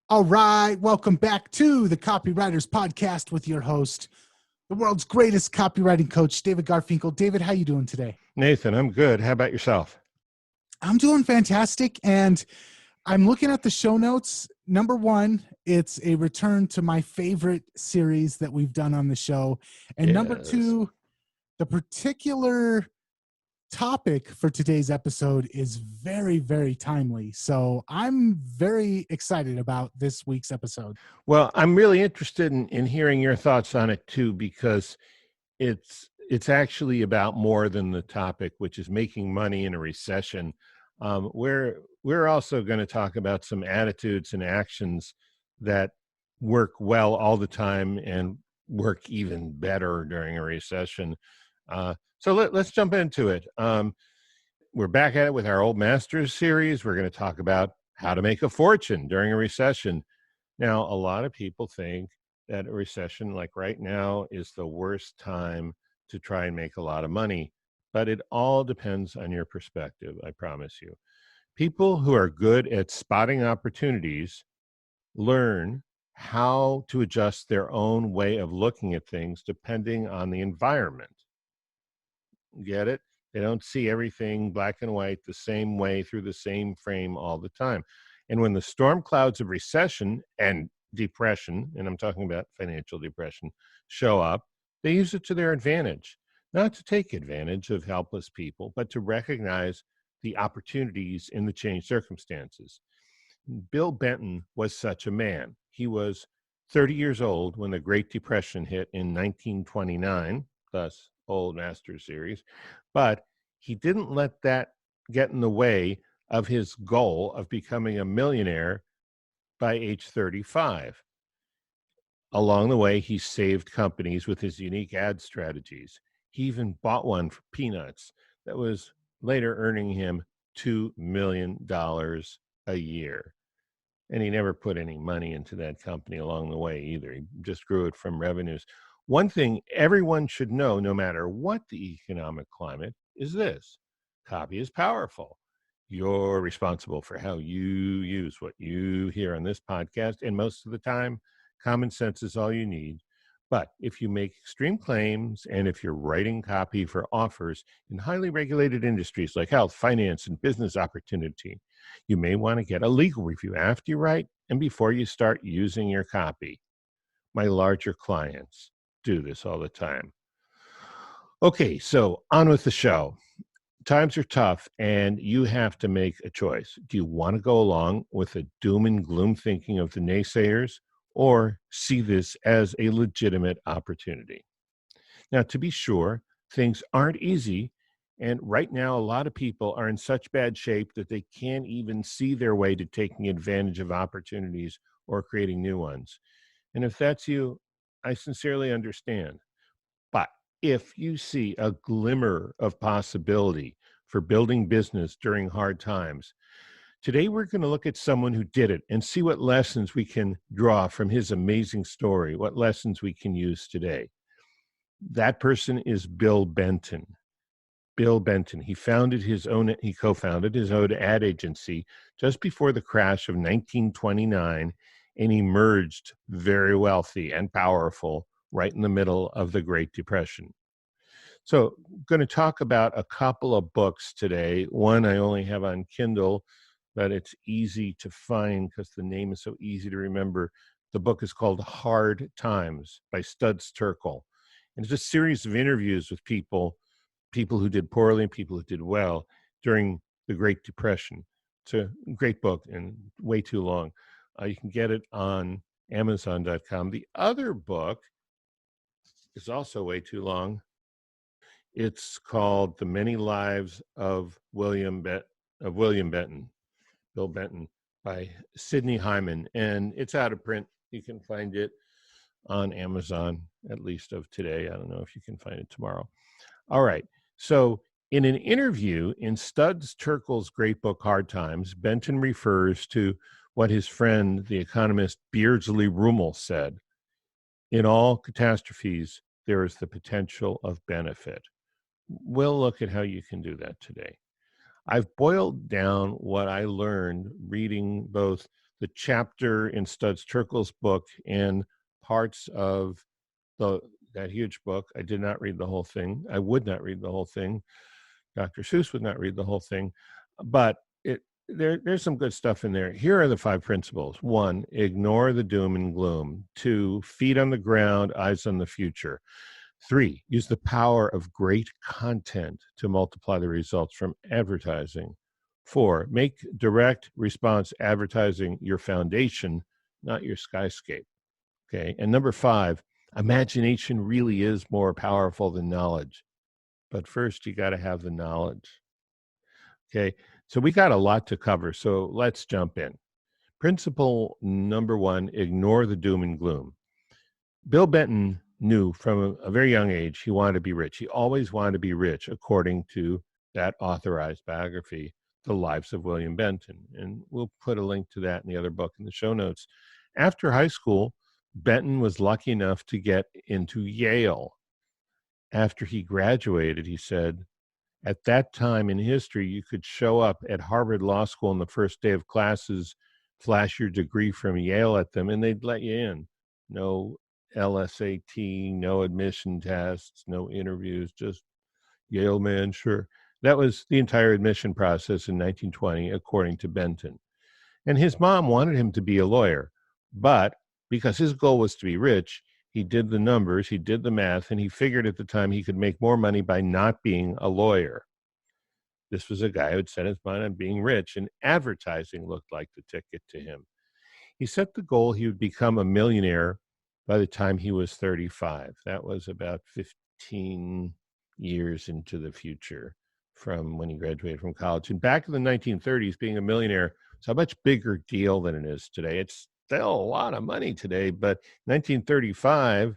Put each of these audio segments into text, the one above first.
All right, welcome back to the Copywriters Podcast with your host, the world's greatest copywriting coach, David Garfinkel. David, how you doing today? Nathan, I'm good. How about yourself? I'm doing fantastic, and I'm looking at the show notes. Number one, it's a return to my favorite series that we've done on the show. And number Yes. two, the particular topic for today's episode is very, very timely. So I'm very excited about this week's episode. Well, I'm really interested in hearing your thoughts on it too, because it's actually about more than the topic, which is making money in a recession. We're also going to talk about some attitudes and actions that work well all the time and work even better during a recession. So let's jump into it. We're back at it with our Old Masters series. We're going to talk about how to make a fortune during a recession. Now, a lot of people think that a recession like right now is the worst time to try and make a lot of money, but it all depends on your perspective, I promise you. People who are good at spotting opportunities learn how to adjust their own way of looking at things depending on the environment. Get it? They don't see everything black and white the same way through the same frame all the time. And when the storm clouds of recession and depression, and I'm talking about financial depression, show up, they use it to their advantage, not to take advantage of helpless people, but to recognize the opportunities in the changed circumstances. Bill Benton was such a man. He was 30 years old when the Great Depression hit in 1929, thus Old Master Series, but he didn't let that get in the way of his goal of becoming a millionaire by age 35. Along the way, he saved companies with his unique ad strategies. He even bought one for peanuts that was later earning him $2 million a year. And he never put any money into that company along the way either. He just grew it from revenues. One thing everyone should know, no matter what the economic climate, is this: copy is powerful. You're responsible for how you use what you hear on this podcast, and most of the time, common sense is all you need. But if you make extreme claims and if you're writing copy for offers in highly regulated industries like health, finance, and business opportunity, you may want to get a legal review after you write and before you start using your copy. My larger clients do this all the time. Okay, so on with the show. Times are tough and you have to make a choice. Do you want to go along with the doom and gloom thinking of the naysayers, or see this as a legitimate opportunity? Now, to be sure, things aren't easy. And right now, a lot of people are in such bad shape that they can't even see their way to taking advantage of opportunities or creating new ones. And if that's you, I sincerely understand. But if you see a glimmer of possibility for building business during hard times, today we're going to look at someone who did it and see what lessons we can draw from his amazing story, what lessons we can use today. That person is Bill Benton. Bill Benton. He co-founded his own ad agency just before the crash of 1929 and emerged very wealthy and powerful right in the middle of the Great Depression. So I'm going to talk about a couple of books today. One I only have on Kindle, but it's easy to find because the name is so easy to remember. The book is called Hard Times by Studs Terkel. And it's a series of interviews with people who did poorly and people who did well during the Great Depression. It's a great book and way too long. You can get it on Amazon.com. The other book is also way too long. It's called The Many Lives of William Benton, Bill Benton, by Sidney Hyman, and it's out of print. You can find it on Amazon, at least of today. I don't know if you can find it tomorrow. All right. So in an interview in Studs Terkel's great book, Hard Times, Benton refers to what his friend, the economist Beardsley Ruml, said: in all catastrophes, there is the potential of benefit. We'll look at how you can do that today. I've boiled down what I learned reading both the chapter in Studs Terkel's book and parts of that huge book. I did not read the whole thing. I would not read the whole thing. Dr. Seuss would not read the whole thing, but there's some good stuff in there. Here are the 5 principles. 1, ignore the doom and gloom. 2, feet on the ground, eyes on the future. 3, use the power of great content to multiply the results from advertising. 4, make direct response advertising your foundation, not your skyscape. Okay. And number 5, imagination really is more powerful than knowledge. But first, you got to have the knowledge. Okay. So we got a lot to cover. So let's jump in. Principle number 1, ignore the doom and gloom. Bill Benton knew from a very young age he wanted to be rich. He always wanted to be rich, according to that authorized biography, The Lives of William Benton. And we'll put a link to that in the other book in the show notes. After high school, Benton was lucky enough to get into Yale. After he graduated, he said, at that time in history, you could show up at Harvard Law School on the first day of classes, flash your degree from Yale at them, and they'd let you in. No LSAT, no admission tests, no interviews, just Yale man, sure. That was the entire admission process in 1920, according to Benton. And his mom wanted him to be a lawyer, but because his goal was to be rich, he did the numbers, he did the math, and he figured at the time he could make more money by not being a lawyer. This was a guy who had set his mind on being rich, and advertising looked like the ticket to him. He set the goal he would become a millionaire by the time he was 35. That was about 15 years into the future from when he graduated from college. And back in the 1930s, being a millionaire was a much bigger deal than it is today. It's still a lot of money today, but 1935,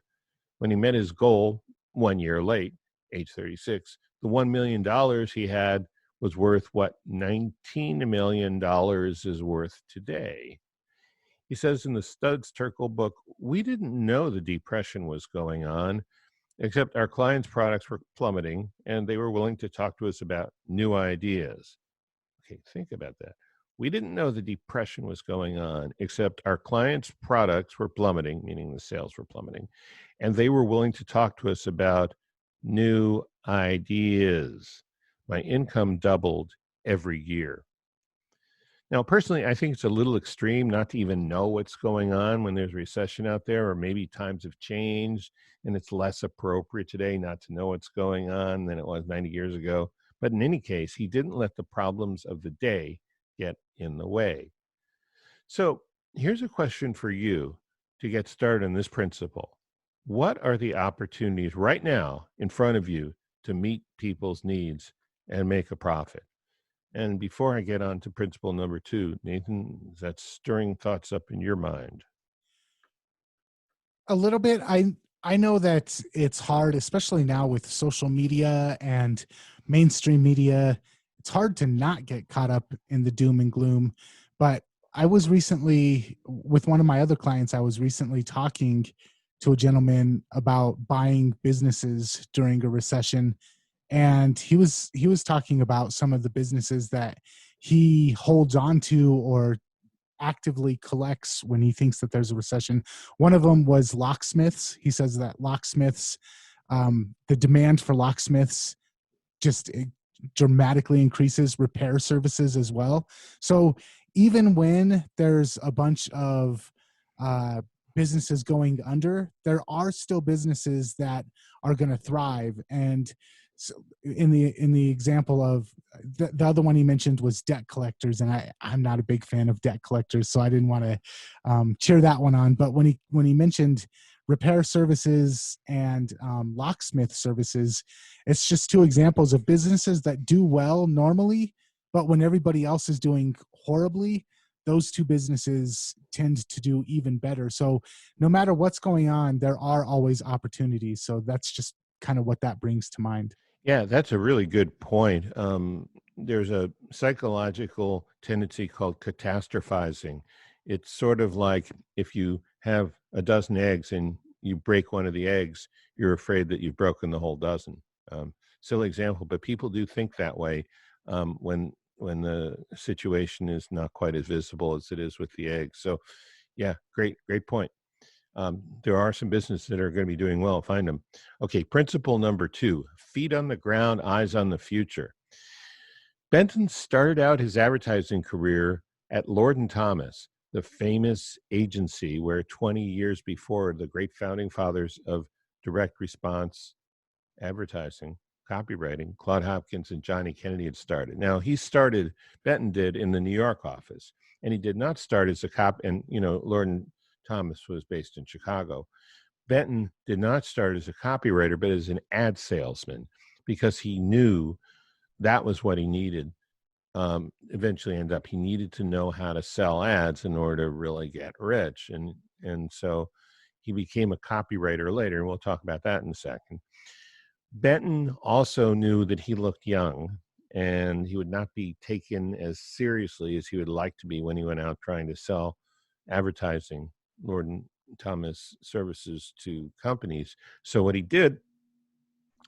when he met his goal 1 year late, age 36, the $1 million he had was worth what $19 million is worth today. He says in the Studs Terkel book, we didn't know the Depression was going on, except our clients' products were plummeting and they were willing to talk to us about new ideas. Okay, think about that. We didn't know the Depression was going on, except our clients' products were plummeting, meaning the sales were plummeting, and they were willing to talk to us about new ideas. My income doubled every year. Now, personally, I think it's a little extreme not to even know what's going on when there's a recession out there, or maybe times have changed and it's less appropriate today not to know what's going on than it was 90 years ago. But in any case, he didn't let the problems of the day get in the way. So here's a question for you to get started on this principle. What are the opportunities right now in front of you to meet people's needs and make a profit? And before I get on to principle number 2, Nathan, is that stirring thoughts up in your mind? A little bit. I know that it's hard, especially now with social media and mainstream media. It's hard to not get caught up in the doom and gloom. But I was recently, with one of my other clients, I was recently talking to a gentleman about buying businesses during a recession. And he was talking about some of the businesses that he holds on to or actively collects when he thinks that there's a recession. One of them was locksmiths. He says that locksmiths, the demand for locksmiths just dramatically increases, repair services as well. So even when there's a bunch of businesses going under, there are still businesses that are going to thrive. And so in the example of the other one he mentioned was debt collectors, and I'm not a big fan of debt collectors, so I didn't want to cheer that one on. But when he mentioned repair services and locksmith services, it's just 2 examples of businesses that do well normally, but when everybody else is doing horribly, those 2 businesses tend to do even better. So no matter what's going on, there are always opportunities. So that's just kind of what that brings to mind. Yeah, that's a really good point. There's a psychological tendency called catastrophizing. It's sort of like if you have a dozen eggs and you break one of the eggs, you're afraid that you've broken the whole dozen. Silly example, but people do think that way when when the situation is not quite as visible as it is with the eggs. So yeah, great point. There are some businesses that are going to be doing well. Find them. Okay, principle number 2, feet on the ground, eyes on the future. Benton started out his advertising career at Lord & Thomas, the famous agency where 20 years before the great founding fathers of direct response advertising, copywriting, Claude Hopkins and Johnny Kennedy had started. Now, Benton did in the New York office, and he did not start as a cop, and, Lord & Thomas was based in Chicago. Benton did not start as a copywriter, but as an ad salesman, because he knew that was what he needed. Eventually he needed to know how to sell ads in order to really get rich. And so he became a copywriter later, and we'll talk about that in a second. Benton also knew that he looked young and he would not be taken as seriously as he would like to be when he went out trying to sell advertising, Lord & Thomas services to companies. So what he did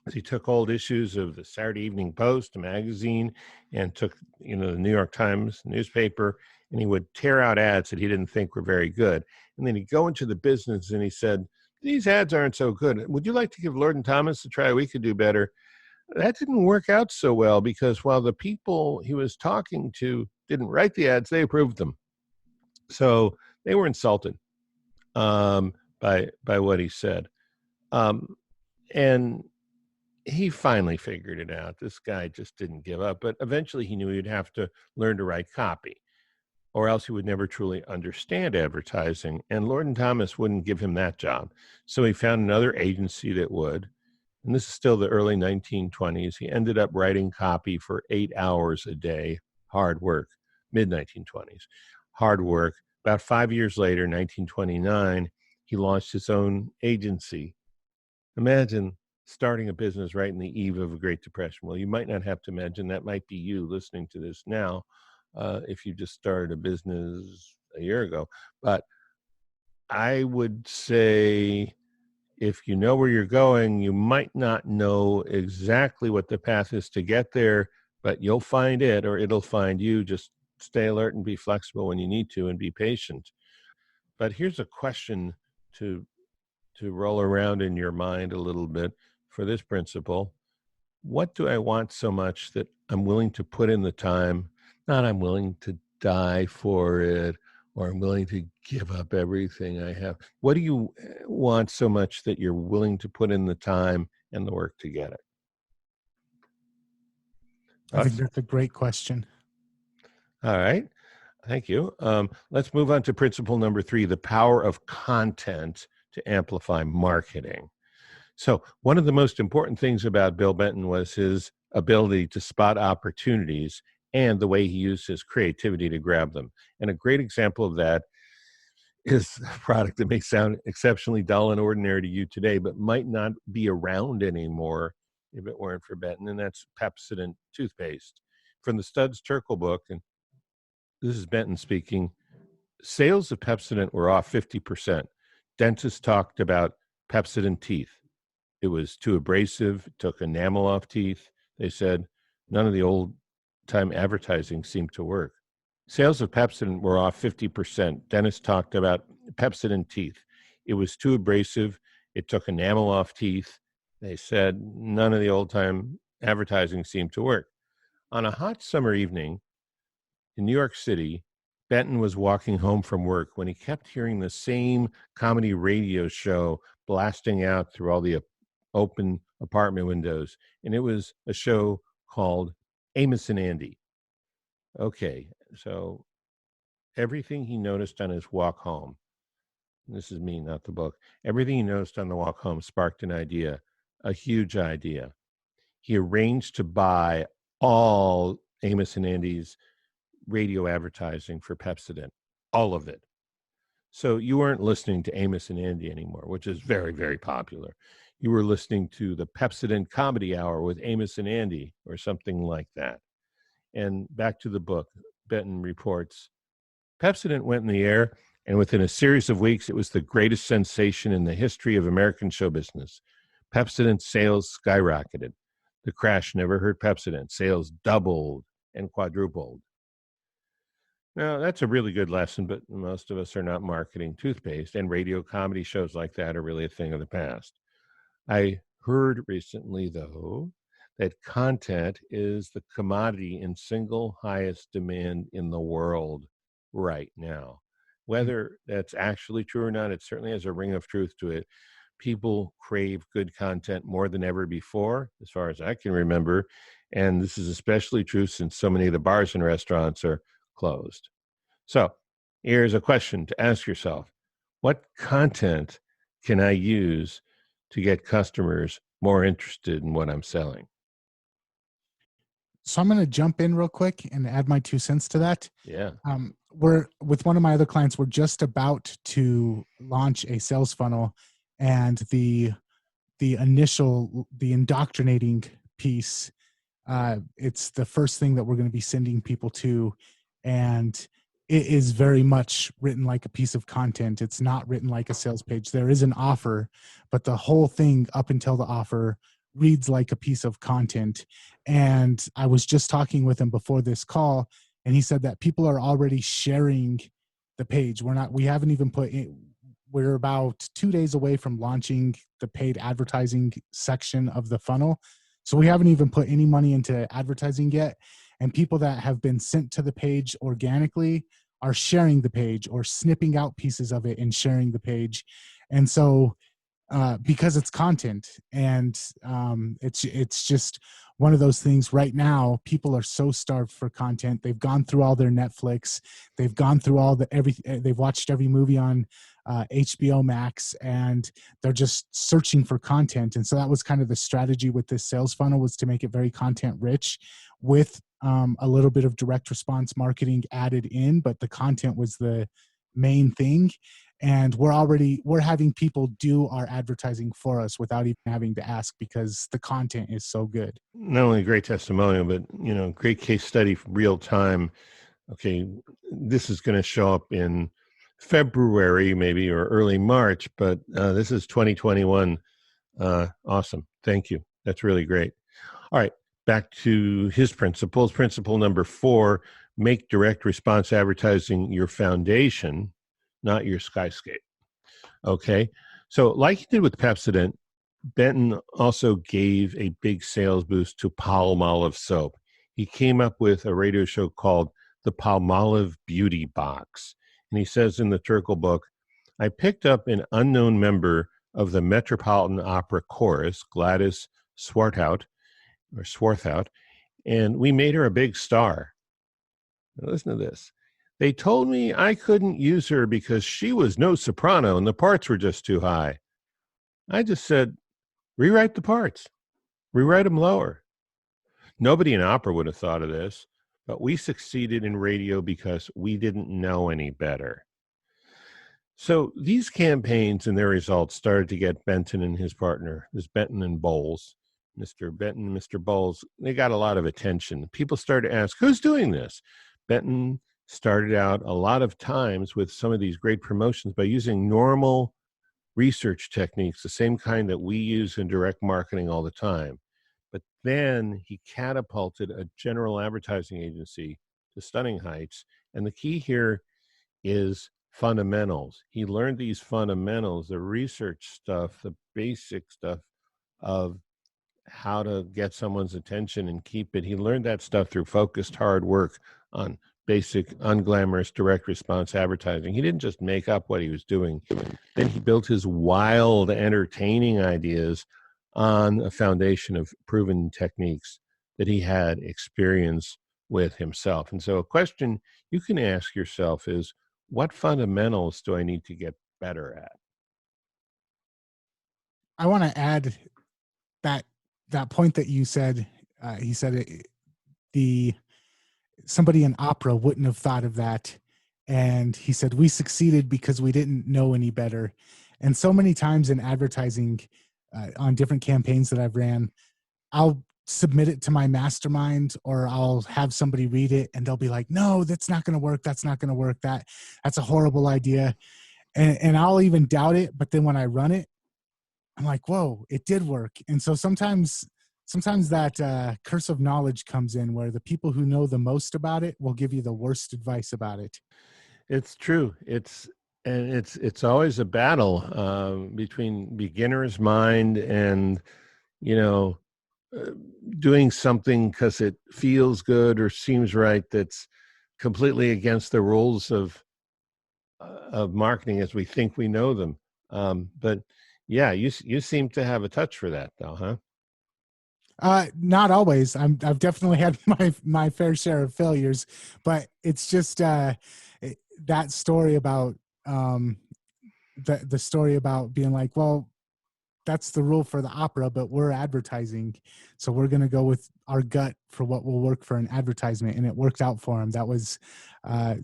is he took old issues of the Saturday Evening Post, a magazine, and took, the New York Times newspaper, and he would tear out ads that he didn't think were very good. And then he'd go into the business and he said, these ads aren't so good. Would you like to give Lord & Thomas a try? We could do better. That didn't work out so well, because while the people he was talking to didn't write the ads, they approved them. So they were insulted by what he said. And he finally figured it out. This guy just didn't give up, but eventually he knew he'd have to learn to write copy, or else he would never truly understand advertising, and Lord & Thomas wouldn't give him that job. So he found another agency that would, and this is still the early 1920s. He ended up writing copy for 8 hours a day, hard work, mid-1920s, hard work. About 5 years later, 1929, he launched his own agency. Imagine starting a business right in the eve of a Great Depression. Well, you might not have to imagine. That might be you listening to this now, if you just started a business a year ago. But I would say, if you know where you're going, you might not know exactly what the path is to get there, but you'll find it, or it'll find you. Just stay alert and be flexible when you need to, and be patient. But here's a question to roll around in your mind a little bit for this principle. What do I want so much that I'm willing to put in the time? Not I'm willing to die for it, or I'm willing to give up everything I have. What do you want so much that you're willing to put in the time and the work to get it? I think that's a great question. All right. Thank you. Let's move on to principle number 3, the power of content to amplify marketing. So one of the most important things about Bill Benton was his ability to spot opportunities and the way he used his creativity to grab them. And a great example of that is a product that may sound exceptionally dull and ordinary to you today, but might not be around anymore if it weren't for Benton, and that's Pepsodent toothpaste. From the Studs Terkel book, and this is Benton speaking, sales of Pepsodent were off 50%. Dentists talked about Pepsodent teeth. It was too abrasive, it took enamel off teeth. They said none of the old-time advertising seemed to work. Sales of Pepsodent were off 50%. Dentists talked about Pepsodent teeth. It was too abrasive, it took enamel off teeth. They said none of the old-time advertising seemed to work. On a hot summer evening in New York City, Benton was walking home from work when he kept hearing the same comedy radio show blasting out through all the open apartment windows. And it was a show called Amos and Andy. Okay, so everything he noticed on his walk home, this is me, not the book, everything he noticed on the walk home sparked an idea, a huge idea. He arranged to buy all Amos and Andy's radio advertising for Pepsodent, all of it. So you weren't listening to Amos and Andy anymore, which is very, very popular. You were listening to the Pepsodent Comedy Hour with Amos and Andy, or something like that. And back to the book, Benton reports, Pepsodent went in the air, and within a series of weeks, it was the greatest sensation in the history of American show business. Pepsodent sales skyrocketed. The crash never hurt Pepsodent. Sales doubled and quadrupled. Now, that's a really good lesson, but most of us are not marketing toothpaste, and radio comedy shows like that are really a thing of the past. I heard recently, though, that content is the commodity in single highest demand in the world right now. Whether that's actually true or not, it certainly has a ring of truth to it. People crave good content more than ever before, as far as I can remember. And this is especially true since so many of the bars and restaurants are closed. So here's a question to ask yourself. What content can I use to get customers more interested in what I'm selling? So I'm going to jump in real quick and add my 2 cents to that. Yeah. We're with one of my other clients. We're just about to launch a sales funnel, and the indoctrinating piece. It's the first thing that we're going to be sending people to, and it is very much written like a piece of content. It's not written like a sales page. There is an offer, but the whole thing up until the offer reads like a piece of content. And I was just talking with him before this call, and he said that people are already sharing the page. We haven't even put in, we're about 2 days away from launching the paid advertising section of the funnel. So we haven't even put any money into advertising yet. And people that have been sent to the page organically are sharing the page or snipping out pieces of it and sharing the page. And so because it's content, and it's just one of those things. Right now, people are so starved for content. They've gone through all their Netflix, they've gone through they've watched every movie on HBO Max, and they're just searching for content. And so that was kind of the strategy with this sales funnel, was to make it very content rich with a little bit of direct response marketing added in, but the content was the main thing. And we're having people do our advertising for us without even having to ask, because the content is so good. Not only a great testimonial, but great case study for real time. Okay, this is going to show up in February maybe or early March, but this is 2021. Awesome. Thank you. That's really great. All right, back to his principles. Principle number 4, make direct response advertising your foundation, not your skyscape. Okay, so like he did with Pepsodent, Benton also gave a big sales boost to Palmolive soap. He came up with a radio show called The Palmolive Beauty Box. And he says in the Terkel book, I picked up an unknown member of the Metropolitan Opera Chorus, Gladys Swarthout, and we made her a big star. Now listen to this. They told me I couldn't use her because she was no soprano and the parts were just too high. I just said, rewrite the parts. Rewrite them lower. Nobody in opera would have thought of this, but we succeeded in radio because we didn't know any better. So these campaigns and their results started to get Benton and his partner, this Benton and Bowles, Mr. Benton and Mr. Bowles, they got a lot of attention. People started to ask, who's doing this? Benton started out a lot of times with some of these great promotions by using normal research techniques, the same kind that we use in direct marketing all the time. But then he catapulted a general advertising agency to stunning heights. And the key here is fundamentals. He learned these fundamentals, the research stuff, the basic stuff of how to get someone's attention and keep it. He learned that stuff through focused hard work on basic, unglamorous, direct response advertising. He didn't just make up what he was doing. Then he built his wild, entertaining ideas on a foundation of proven techniques that he had experience with himself. And so a question you can ask yourself is, what fundamentals do I need to get better at? I want to add that point that you said. He said somebody in opera wouldn't have thought of that. And he said, we succeeded because we didn't know any better. And so many times in advertising on different campaigns that I've ran, I'll submit it to my mastermind, or I'll have somebody read it and they'll be like, no, that's not going to work. That's not going to work. That's a horrible idea. And I'll even doubt it. But then when I run it, I'm like, whoa, it did work. And so sometimes sometimes that curse of knowledge comes in, where the people who know the most about it will give you the worst advice about it. It's true. It's always a battle between beginner's mind and, you know, uh, doing something because it feels good or seems right that's completely against the rules of marketing as we think we know them. But yeah, you seem to have a touch for that, though, huh? Not always. I've definitely had my fair share of failures, but it's just that story about um, the story about being like, well, that's the rule for the opera, but we're advertising, so we're going to go with our gut for what will work for an advertisement, and it worked out for him. That was uh,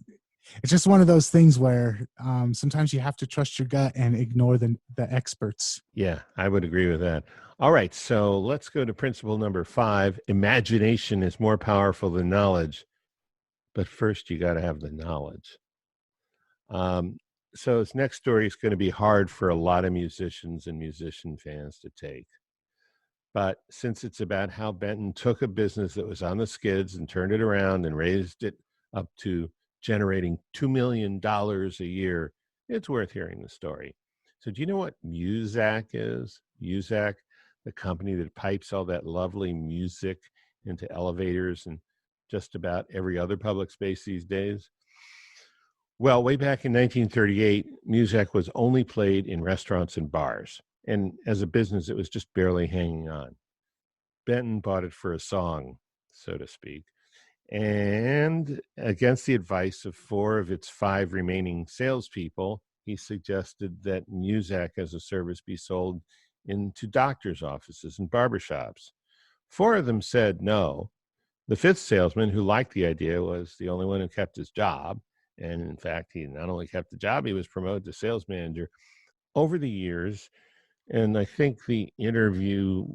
it's just one of those things where sometimes you have to trust your gut and ignore the experts. Yeah, I would agree with that. All right, so let's go to principle number 5. Imagination is more powerful than knowledge, but first you got to have the knowledge. Um, so this next story is going to be hard for a lot of musicians and musician fans to take. But since it's about how Benton took a business that was on the skids and turned it around and raised it up to generating $2 million a year, it's worth hearing the story. So do you know what Muzak is? Muzak, the company that pipes all that lovely music into elevators and just about every other public space these days? Well, way back in 1938, Muzak was only played in restaurants and bars. And as a business, it was just barely hanging on. Benton bought it for a song, so to speak. And against the advice of 4 of its 5 remaining salespeople, he suggested that Muzak as a service be sold into doctors' offices and barbershops. 4 of them said no. The 5th salesman, who liked the idea, was the only one who kept his job. And in fact, he not only kept the job, he was promoted to sales manager over the years. And I think the interview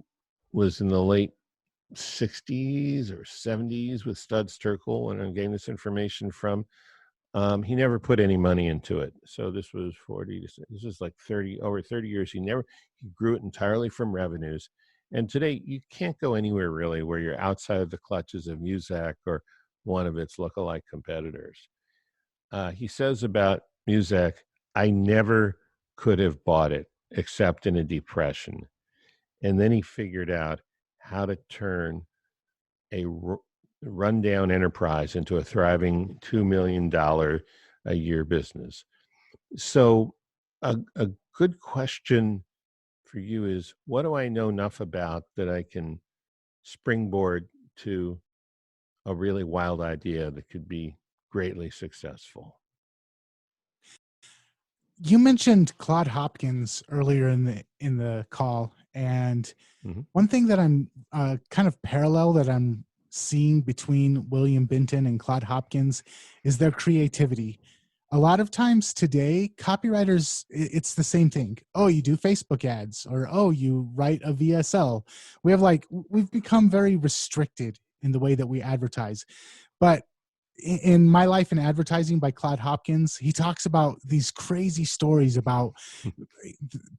was in the late 60s or 70s with Studs Terkel, and I'm getting this information from. He never put any money into it. So this was this is like 30 years. He grew it entirely from revenues. And today you can't go anywhere really where you're outside of the clutches of Muzak or one of its lookalike competitors. He says about Muzak, I never could have bought it except in a depression. And then he figured out how to turn a rundown enterprise into a thriving $2 million a year business. So, a good question for you is, what do I know enough about that I can springboard to a really wild idea that could be greatly successful? You mentioned Claude Hopkins earlier in the call, and Hmm. one thing that I'm kind of parallel that I'm seeing between William Benton and Claude Hopkins is their creativity. A lot of times today, copywriters, it's the same thing. Oh, you do Facebook ads, or oh, you write a VSL. We've become very restricted in the way that we advertise. But in My Life in Advertising by Claude Hopkins, he talks about these crazy stories about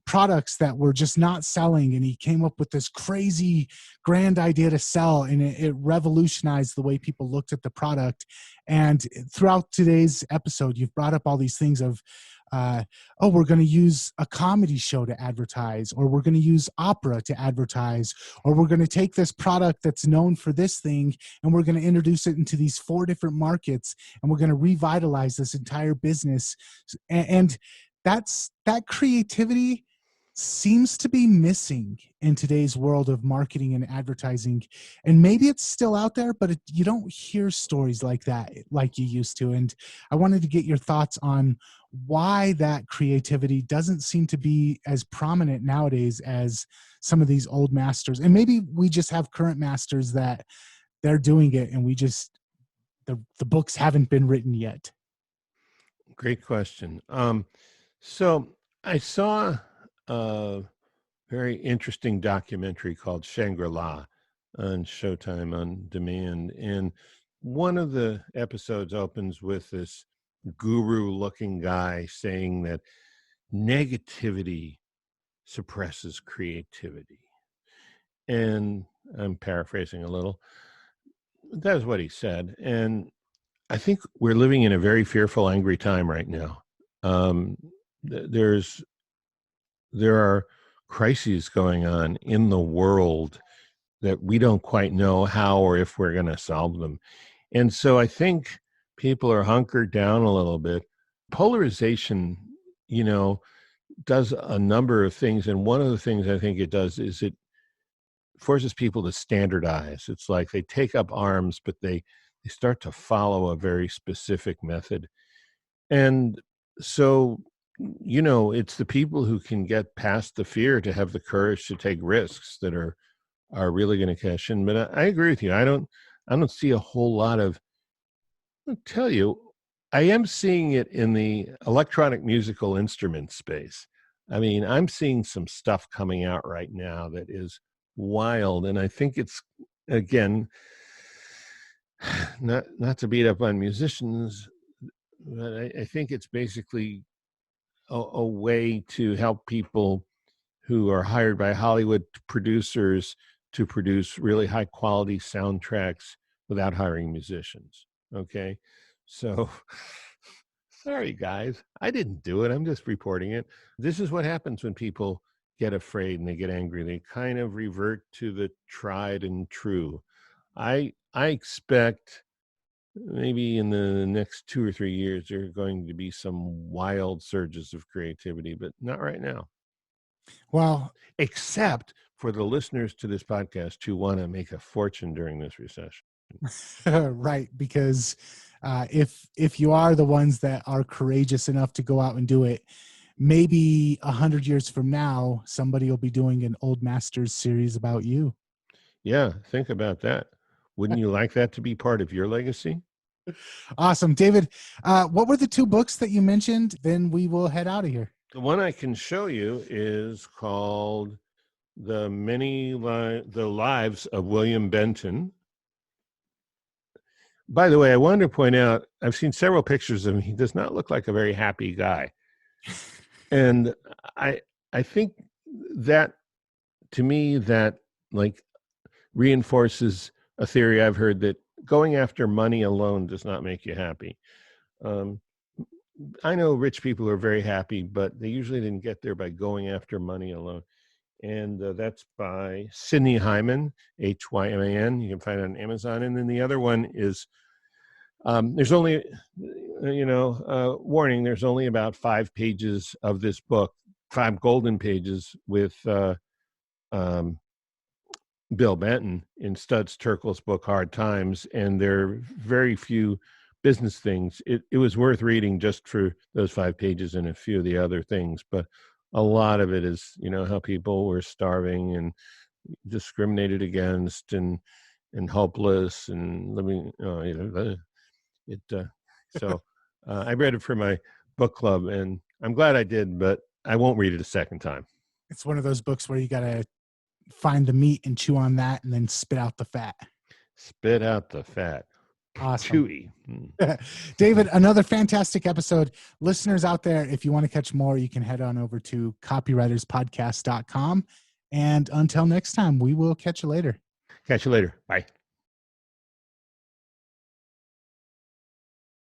products that were just not selling, and he came up with this crazy grand idea to sell, and it revolutionized the way people looked at the product. And throughout today's episode, you've brought up all these things of oh, we're going to use a comedy show to advertise, or we're going to use opera to advertise, or we're going to take this product that's known for this thing and we're going to introduce it into these 4 different markets, and we're going to revitalize this entire business. And that creativity seems to be missing in today's world of marketing and advertising. And maybe it's still out there, but you don't hear stories like that like you used to. And I wanted to get your thoughts on why that creativity doesn't seem to be as prominent nowadays as some of these old masters. And maybe we just have current masters that they're doing it, and the books haven't been written yet. Great question. So I saw a very interesting documentary called Shangri-La on Showtime on Demand. And one of the episodes opens with this guru looking guy saying that negativity suppresses creativity. And I'm paraphrasing a little. That is what he said. And I think we're living in a very fearful, angry time right now. Um, there's there are crises going on in the world that we don't quite know how or if we're going to solve them. And so I think people are hunkered down a little bit. Polarization, does a number of things. And one of the things I think it does is it forces people to standardize. It's like they take up arms, but they start to follow a very specific method. And so, it's the people who can get past the fear to have the courage to take risks that are really going to cash in. But I agree with you. I don't see a whole lot of. I'll tell you, I am seeing it in the electronic musical instrument space. I mean, I'm seeing some stuff coming out right now that is wild, and I think it's, again, not to beat up on musicians, but I think it's basically a way to help people who are hired by Hollywood producers to produce really high quality soundtracks without hiring musicians. Okay. So sorry, guys. I didn't do it. I'm just reporting it. This is what happens when people get afraid and they get angry. They kind of revert to the tried and true. I expect maybe in the next 2 or 3 years there are going to be some wild surges of creativity, but not right now. Well, Except for the listeners to this podcast who want to make a fortune during this recession. right, because if you are the ones that are courageous enough to go out and do it, maybe 100 years from now, somebody will be doing an Old Masters series about you. Yeah, think about that. Wouldn't you like that to be part of your legacy? Awesome. David, what were the 2 books that you mentioned? Then we will head out of here. The one I can show you is called The Lives of William Benton. By the way, I wanted to point out, I've seen several pictures of him. He does not look like a very happy guy. And I think that, to me, that like reinforces a theory I've heard that going after money alone does not make you happy. I know rich people are very happy, but they usually didn't get there by going after money alone. And that's by Sidney Hyman, Hyman. You can find it on Amazon. And then the other one is, there's only, warning, there's only about 5 pages of this book, 5 golden pages with Bill Benton in Studs Terkel's book, Hard Times. And there are very few business things. It was worth reading just for those 5 pages and a few of the other things. But a lot of it is, how people were starving and discriminated against and hopeless and living, so I read it for my book club and I'm glad I did, but I won't read it a second time. It's one of those books where you got to find the meat and chew on that and then spit out the fat. Spit out the fat. Awesome. Chewy. David, another fantastic episode. Listeners out there, if you want to catch more, you can head on over to copywriterspodcast.com. And until next time, we will catch you later. Catch you later. Bye.